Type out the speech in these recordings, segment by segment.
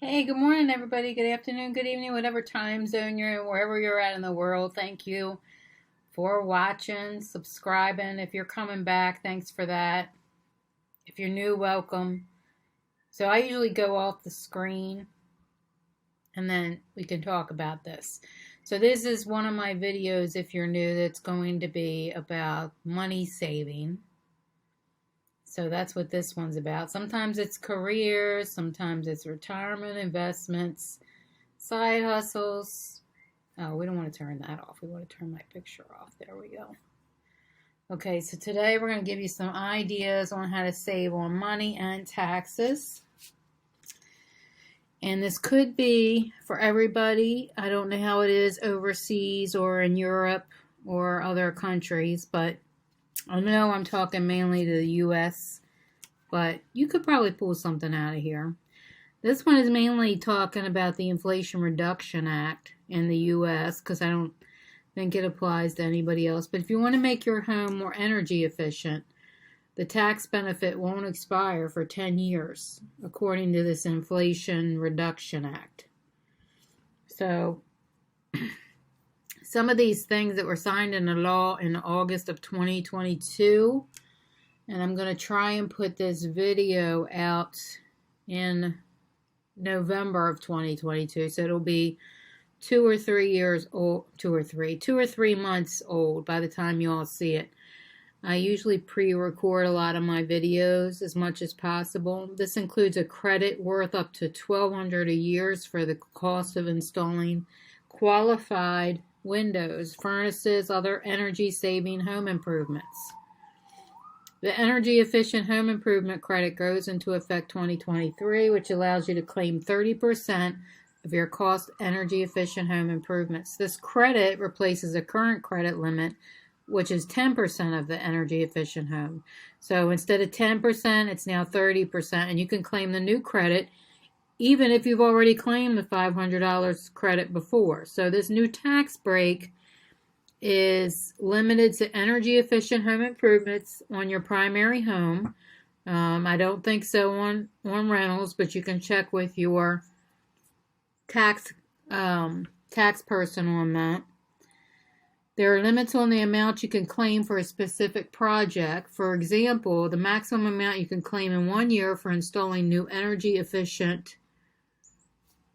Hey, good morning, everybody. Good afternoon, good evening, whatever time zone you're in, wherever you're at in the world. Thank you for watching, subscribing. If you're coming back, thanks for that. If you're new, welcome. So I usually go off the screen and then we can talk about this. So this is one of my videos, if you're new, that's going to be about money saving. So that's what this one's about. Sometimes it's careers, sometimes it's retirement, investments, side hustles. Oh, we don't want to turn that off. We want to turn my picture off. There we go. Okay, so today we're going to give you some ideas on how to save on money and taxes. And this could be for everybody. I don't know how it is overseas or in Europe or other countries, but I know I'm talking mainly to the U.S., but you could probably pull something out of here. This one is mainly talking about the Inflation Reduction Act in the U.S. because I don't think it applies to anybody else. But if you want to make your home more energy efficient, the tax benefit won't expire for 10 years, according to this Inflation Reduction Act. So some of these things that were signed into law in August of 2022, and I'm going to try and put this video out in November of 2022, so it'll be 2 or 3 years old, 2 or 3 months old by the time you all see it. I usually pre-record a lot of my videos as much as possible. This includes a credit worth up to $1,200 a year for the cost of installing qualified windows, furnaces, other energy-saving home improvements. The Energy Efficient Home Improvement Credit goes into effect 2023, which allows you to claim 30% of your cost energy efficient home improvements. This credit replaces a current credit limit, which is 10% of the energy efficient home. So instead of 10%, it's now 30%, and you can claim the new credit even if you've already claimed the $500 credit before. So this new tax break is limited to energy efficient home improvements on your primary home. I don't think so on rentals, but you can check with your tax person on that. There are limits on the amount you can claim for a specific project. For example, the maximum amount you can claim in 1 year for installing new energy efficient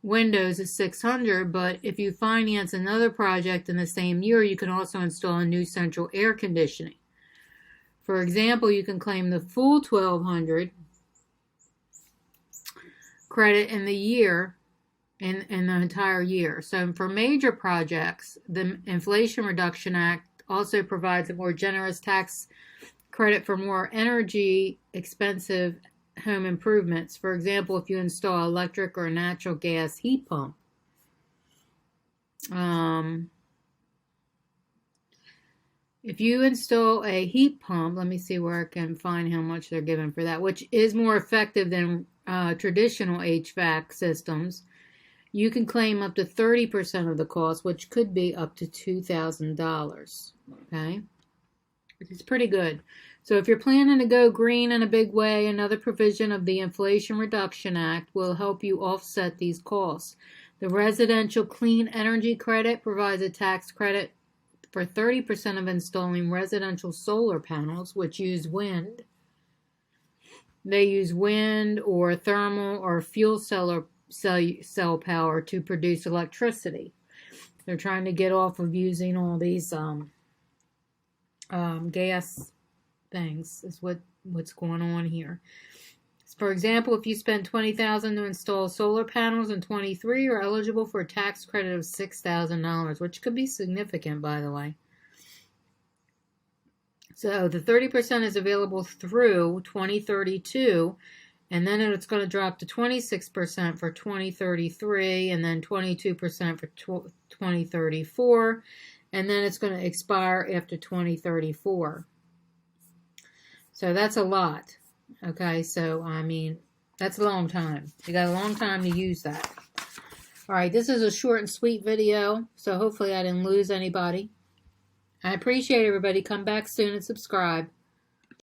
windows is $600, but if you finance another project in the same year, you can also install a new central air conditioning. For example, you can claim the full $1,200 credit in the year, in the entire year. So for major projects, the Inflation Reduction Act also provides a more generous tax credit for more energy expensive home improvements. For example, if you install electric or natural gas heat pump. If you install a heat pump, let me see where I can find how much they're giving for that, which is more effective than traditional HVAC systems. You can claim up to 30% of the cost, which could be up to $2,000. Okay? Which is pretty good. So if you're planning to go green in a big way, another provision of the Inflation Reduction Act will help you offset these costs. The Residential Clean Energy Credit provides a tax credit for 30% of installing residential solar panels, which use wind. They use wind or thermal or fuel cell power to produce electricity. They're trying to get off of using all these gas things is what's going on here. For example, if you spend $20,000 to install solar panels in 23, you're eligible for a tax credit of $6,000, which could be significant, by the way. So the 30% is available through 2032, and then it's going to drop to 26% for 2033, and then 22% for 2034, and then it's going to expire after 2034. So that's a lot. Okay, so I mean, that's a long time. You got a long time to use that. All right, this is a short and sweet video, so hopefully I didn't lose anybody. I appreciate everybody. Come back soon and subscribe.